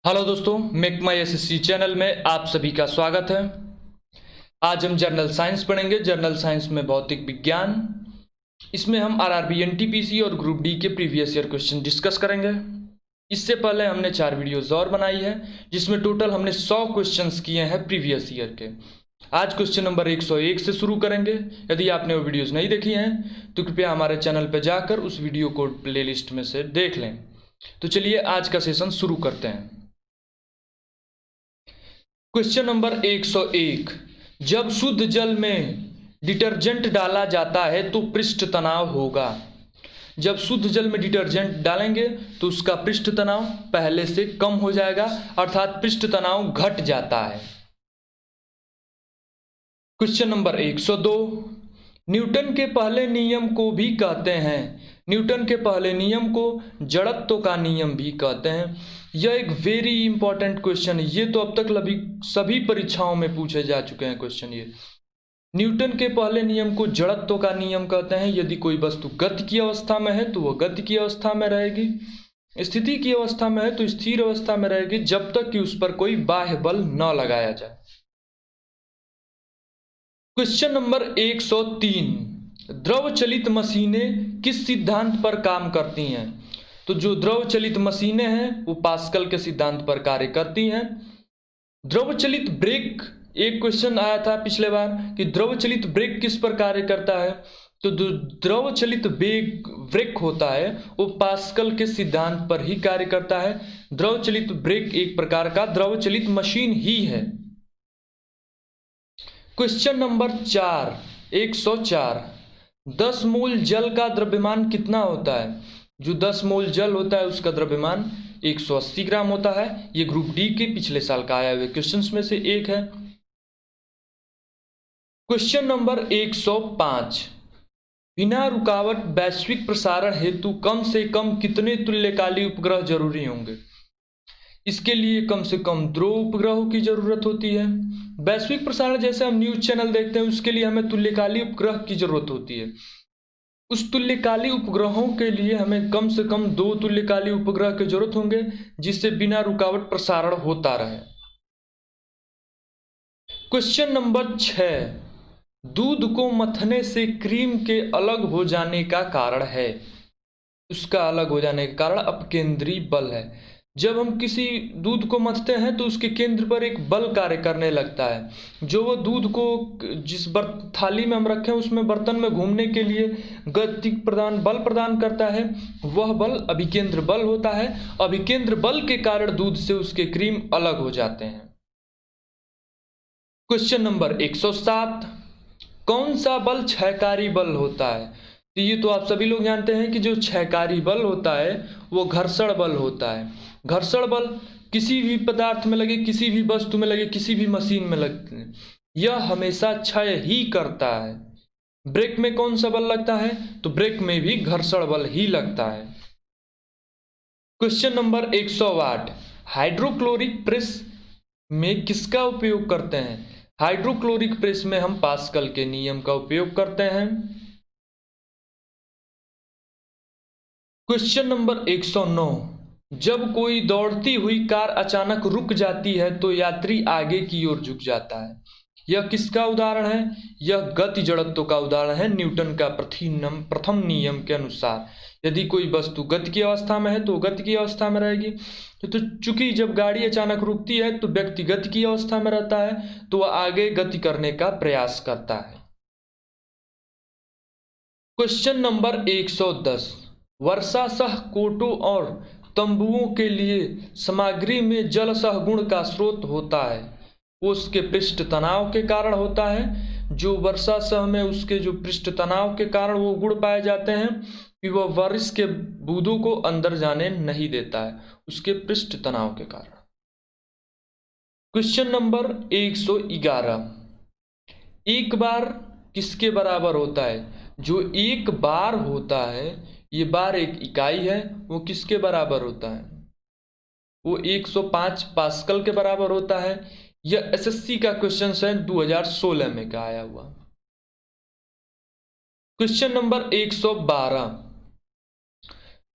Hello दोस्तों, make माई SSC channel में आप सभी का स्वागत है। आज हम जनरल साइंस पढ़ेंगे। जनरल साइंस में भौतिक विज्ञान, इसमें हम आरआरबी, एनटीपीसी और ग्रुप डी के प्रीवियस ईयर क्वेश्चन डिस्कस करेंगे। इससे पहले हमने 4 वीडियोज और बनाई है जिसमें टोटल हमने 100 क्वेश्चंस किए हैं प्रीवियस ईयर के। आज क्वेश्चन नंबर 101 से शुरू करेंगे। यदि आपने वो वीडियोज़ नहीं देखी हैं तो कृपया हमारे चैनल पर जाकर उस वीडियो को प्लेलिस्ट में से देख लें। तो चलिए आज का सेशन शुरू करते हैं। क्वेश्चन नंबर 101, जब शुद्ध जल में डिटर्जेंट डाला जाता है तो पृष्ठ तनाव होगा। जब शुद्ध जल में डिटर्जेंट डालेंगे तो उसका पृष्ठ तनाव पहले से कम हो जाएगा, अर्थात पृष्ठ तनाव घट जाता है। क्वेश्चन नंबर 102, न्यूटन के पहले नियम को भी कहते हैं। न्यूटन के पहले नियम को जड़त्व का नियम भी कहते हैं। यह एक वेरी इंपॉर्टेंट क्वेश्चन है। ये तो अब तक सभी परीक्षाओं में पूछे जा चुके हैं क्वेश्चन। ये न्यूटन के पहले नियम को जड़त्व का नियम कहते हैं। यदि कोई वस्तु गति की अवस्था में है तो वह गति की अवस्था में रहेगी, स्थिति की अवस्था में है तो स्थिर अवस्था में रहेगी, जब तक कि उस पर कोई बाह्य बल न लगाया जाए। क्वेश्चन नंबर 103, द्रव चलित मशीनें किस सिद्धांत पर काम करती हैं। तो जो द्रव चलित मशीनें हैं वो पास्कल के सिद्धांत पर कार्य करती हैं। द्रव चलित ब्रेक, एक क्वेश्चन आया था पिछले बार कि द्रव चलित ब्रेक किस पर कार्य करता है। तो द्रव चलित ब्रेक होता है वो पास्कल के सिद्धांत पर ही कार्य करता है। द्रव चलित ब्रेक एक प्रकार का द्रव चलित मशीन ही है। क्वेश्चन नंबर 104, 10 मोल जल का द्रव्यमान कितना होता है। जो 10 मोल जल होता है उसका द्रव्यमान 180 ग्राम होता है। ये ग्रुप डी के पिछले साल का आया हुए क्वेश्चंस में से एक है। क्वेश्चन नंबर 105, बिना रुकावट वैश्विक प्रसारण हेतु कम से कम कितने तुल्यकाली उपग्रह जरूरी होंगे। इसके लिए कम से कम 2 उपग्रहों की जरूरत होती है। वैश्विक प्रसारण जैसे हम न्यूज चैनल देखते हैं उसके लिए हमें तुल्यकाली उपग्रह की जरूरत होती है। उस तुल्यकाली उपग्रहों के लिए हमें कम से कम 2 तुल्यकाली उपग्रह की जरूरत होंगे जिससे बिना रुकावट प्रसारण होता रहे। क्वेश्चन नंबर 6, दूध को मथने से क्रीम के अलग हो जाने का कारण है। उसका अलग हो जाने का कारण अपकेंद्री बल है। जब हम किसी दूध को मथते हैं तो उसके केंद्र पर एक बल कार्य करने लगता है जो वो दूध को जिस थाली में हम रखें उसमें बर्तन में घूमने के लिए गति बल प्रदान करता है। वह बल अभिकेंद्र बल होता है। अभिकेंद्र बल के कारण दूध से उसके क्रीम अलग हो जाते हैं। क्वेश्चन नंबर 107, कौन सा बल क्षयकारी बल होता है। तो ये तो आप सभी लोग जानते हैं कि जो क्षयकारी बल होता है वो घर्षण बल होता है। घर्षण बल किसी भी पदार्थ में लगे, किसी भी वस्तु में लगे, किसी भी मशीन में लगे, यह हमेशा क्षय ही करता है। ब्रेक में कौन सा बल लगता है, तो ब्रेक में भी घर्षण बल ही लगता है। क्वेश्चन नंबर 108, हाइड्रोक्लोरिक प्रेस में किसका उपयोग करते हैं। हाइड्रोक्लोरिक प्रेस में हम पास्कल के नियम का उपयोग करते हैं। क्वेश्चन नंबर 109, जब कोई दौड़ती हुई कार अचानक रुक जाती है तो यात्री आगे की ओर झुक जाता है। यह किसका उदाहरण है। यह गति जड़त्व का उदाहरण है। न्यूटन का प्रथम नियम के अनुसार यदि कोई वस्तु गति की अवस्था में है तो गति की अवस्था में रहेगी। तो चूंकि जब गाड़ी अचानक रुकती है तो व्यक्ति गति की अवस्था में रहता है तो वह आगे गति करने का प्रयास करता है। क्वेश्चन नंबर 110, वर्षा सह कोटों और तंबुओं के लिए सामग्री में जल सहगुण का स्रोत होता है। वो उसके पृष्ठ तनाव के कारण होता है। जो वर्षा सह में उसके जो पृष्ठ तनाव के कारण वो गुण पाए जाते हैं कि वह बारिश के बूंदों को अंदर जाने नहीं देता है, उसके पृष्ठ तनाव के कारण। क्वेश्चन नंबर 111, एक बार किसके बराबर होता है। जो एक बार होता है, ये बार एक इकाई है, वो किसके बराबर होता है। वो 105 पास्कल के बराबर होता है। यह एसएससी का क्वेश्चन है 2016 में का आया हुआ। क्वेश्चन नंबर 112,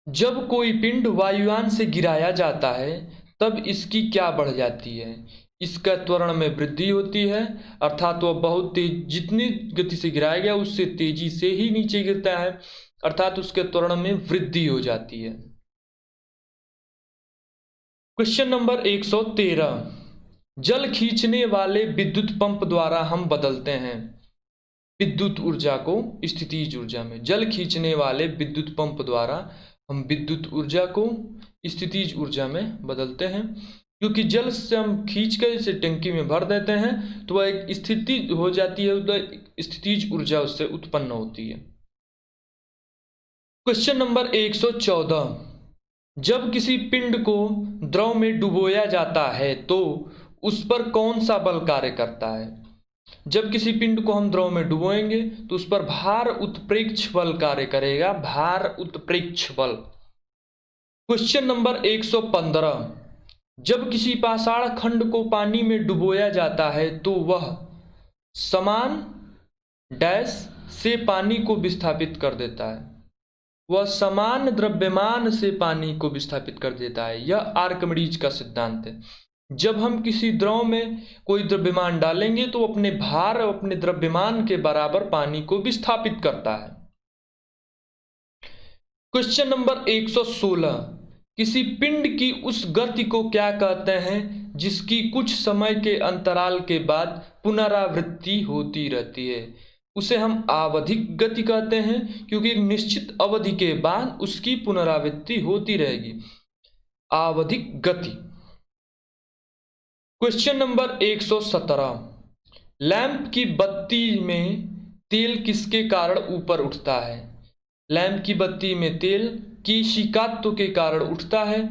जब कोई पिंड वायुयान से गिराया जाता है तब इसकी क्या बढ़ जाती है, इसका त्वरण में वृद्धि होती है, अर्थात वह बहुत तेज, जितनी गति से गिराया गया उससे तेजी से ही नीचे गिरता है, अर्थात उसके त्वरण में वृद्धि हो जाती है। क्वेश्चन नंबर 113, जल खींचने वाले विद्युत पंप द्वारा हम बदलते हैं विद्युत ऊर्जा को स्थितिज ऊर्जा में। जल खींचने वाले विद्युत पंप द्वारा हम विद्युत ऊर्जा को स्थितिज ऊर्जा में बदलते हैं, क्योंकि जल से हम खींच कर इसे टंकी में भर देते हैं तो वह एक स्थिति हो जाती है, तो स्थितिज ऊर्जा उससे उत्पन्न होती है। क्वेश्चन नंबर 114, जब किसी पिंड को द्रव में डुबोया जाता है तो उस पर कौन सा बल कार्य करता है। जब किसी पिंड को हम द्रव में डुबोएंगे तो उस पर भार उत्प्रेक्ष बल कार्य करेगा, भार उत्प्रेक्ष बल। क्वेश्चन नंबर 115, जब किसी पाषाण खंड को पानी में डुबोया जाता है तो वह समान डैश से पानी को विस्थापित कर देता है। वह समान द्रव्यमान से पानी को विस्थापित कर देता है। यह आर्किमिडीज का सिद्धांत है। जब हम किसी द्रव में कोई द्रव्यमान डालेंगे तो अपने भार और अपने द्रव्यमान के बराबर पानी को विस्थापित करता है। क्वेश्चन नंबर 116, किसी पिंड की उस गति को क्या कहते हैं जिसकी कुछ समय के अंतराल के बाद पुनरावृत्ति होती रहती है। उसे हम आवधिक गति कहते हैं, क्योंकि एक निश्चित अवधि के बाद उसकी पुनरावृत्ति होती रहेगी, आवधिक गति। क्वेश्चन नंबर 117, लैंप की बत्ती में तेल किसके कारण ऊपर उठता है। लैंप की बत्ती में तेल केशिकात्व के कारण उठता है।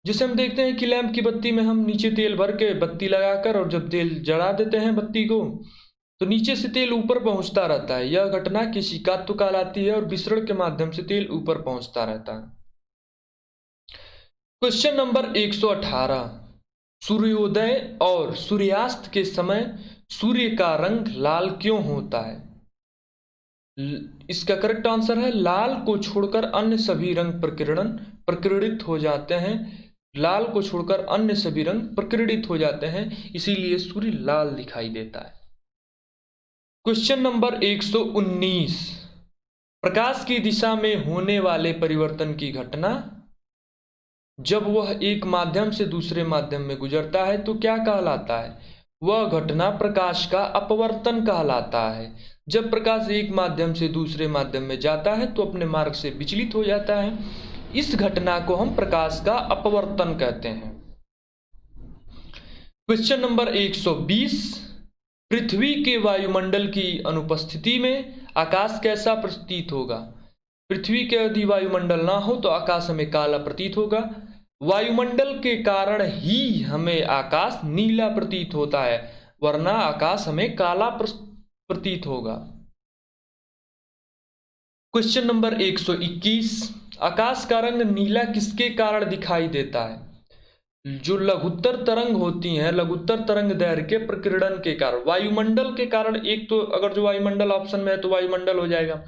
जैसे हम देखते हैं कि लैंप की बत्ती में हम नीचे तेल भर के बत्ती लगाकर और जब तेल जला देते हैं बत्ती को तो नीचे से तेल ऊपर पहुंचता रहता है। यह घटना केशिकात्व कहलाती है और विसरण के माध्यम से तेल ऊपर पहुंचता रहता है। क्वेश्चन नंबर 118, सूर्योदय और सूर्यास्त के समय सूर्य का रंग लाल क्यों होता है। इसका करेक्ट आंसर है लाल को छोड़कर अन्य सभी रंग प्रकीर्णित हो जाते हैं। लाल को छोड़कर अन्य सभी रंग प्रकीर्णित हो जाते हैं, इसीलिए सूर्य लाल दिखाई देता है। क्वेश्चन नंबर 119, प्रकाश की दिशा में होने वाले परिवर्तन की घटना जब वह एक माध्यम से दूसरे माध्यम में गुजरता है तो क्या कहलाता है। वह घटना प्रकाश का अपवर्तन कहलाता है। जब प्रकाश एक माध्यम से दूसरे माध्यम में जाता है तो अपने मार्ग से विचलित हो जाता है। इस घटना को हम प्रकाश का अपवर्तन कहते हैं। क्वेश्चन नंबर 120, पृथ्वी के वायुमंडल की अनुपस्थिति में आकाश कैसा प्रतीत होगा। पृथ्वी के यदि वायुमंडल ना हो तो आकाश हमें काला प्रतीत होगा। वायुमंडल के कारण ही हमें आकाश नीला प्रतीत होता है, वरना आकाश हमें काला प्रतीत होगा। क्वेश्चन नंबर 121, आकाश का रंग नीला किसके कारण दिखाई देता है। जो लघुत्तर तरंग होती हैं, लघुत्तर तरंग दैर्घ्य के प्रकीर्णन के कारण, वायुमंडल के कारण। एक तो अगर जो वायुमंडल ऑप्शन में है तो वायुमंडल हो जाएगा,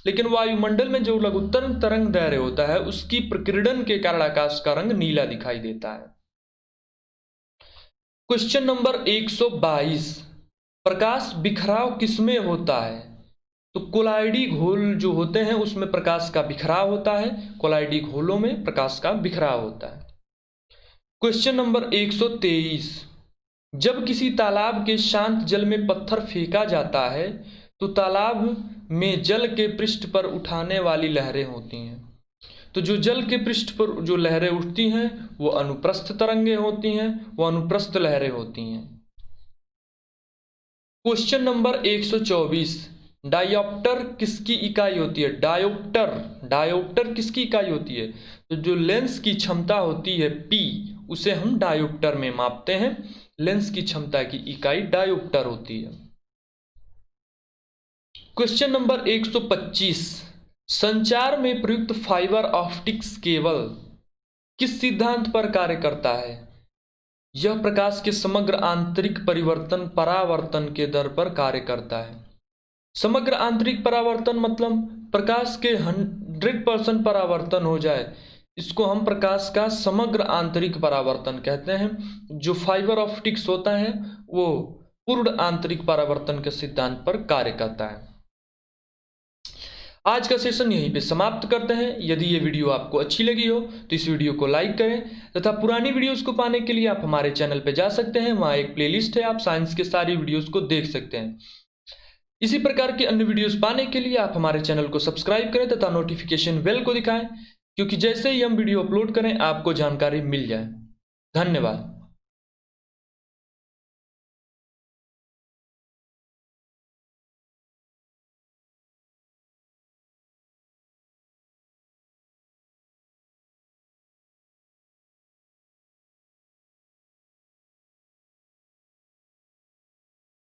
लेकिन वायुमंडल में जो लघुत्तर तरंग दैर्घ्य होता है उसकी प्रकीर्णन के कारण आकाश का रंग नीला दिखाई देता है। क्वेश्चन नंबर 122, प्रकाश बिखराव किसमें होता है। तो कोलाइडी घोल जो होते हैं उसमें प्रकाश का बिखराव होता है। कोलाइडी घोलों में प्रकाश का बिखराव होता है। क्वेश्चन नंबर 123, जब किसी तालाब के शांत जल में पत्थर फेंका जाता है तो तालाब में जल के पृष्ठ पर उठाने वाली लहरें होती हैं। तो जो जल के पृष्ठ पर जो लहरें उठती हैं वो अनुप्रस्थ तरंगे होती हैं, वो अनुप्रस्थ लहरें होती हैं। क्वेश्चन नंबर 124, डायोप्टर किसकी इकाई होती है। डायोप्टर किसकी इकाई होती है। तो जो लेंस की क्षमता होती है P, उसे हम डायोप्टर में मापते हैं। लेंस की क्षमता की इकाई डायोप्टर होती है। क्वेश्चन नंबर 125, संचार में प्रयुक्त फाइबर ऑप्टिक्स केबल किस सिद्धांत पर कार्य करता है। यह प्रकाश के समग्र आंतरिक परिवर्तन परावर्तन के दर पर कार्य करता है। समग्र आंतरिक परावर्तन मतलब प्रकाश के 100% परावर्तन हो जाए, इसको हम प्रकाश का समग्र आंतरिक परावर्तन कहते हैं। जो फाइबर ऑप्टिक्स होता है वो पूर्ण आंतरिक परावर्तन के सिद्धांत पर कार्य करता है। आज का सेशन यहीं पे समाप्त करते हैं। यदि ये वीडियो आपको अच्छी लगी हो तो इस वीडियो को लाइक करें तथा पुरानी वीडियोस को पाने के लिए आप हमारे चैनल पे जा सकते हैं। वहाँ एक प्लेलिस्ट है, आप साइंस के सारी वीडियोस को देख सकते हैं। इसी प्रकार के अन्य वीडियोस पाने के लिए आप हमारे चैनल को सब्सक्राइब करें तथा नोटिफिकेशन बेल को दिखाएं, क्योंकि जैसे ही हम वीडियो अपलोड करें आपको जानकारी मिल जाए। धन्यवाद।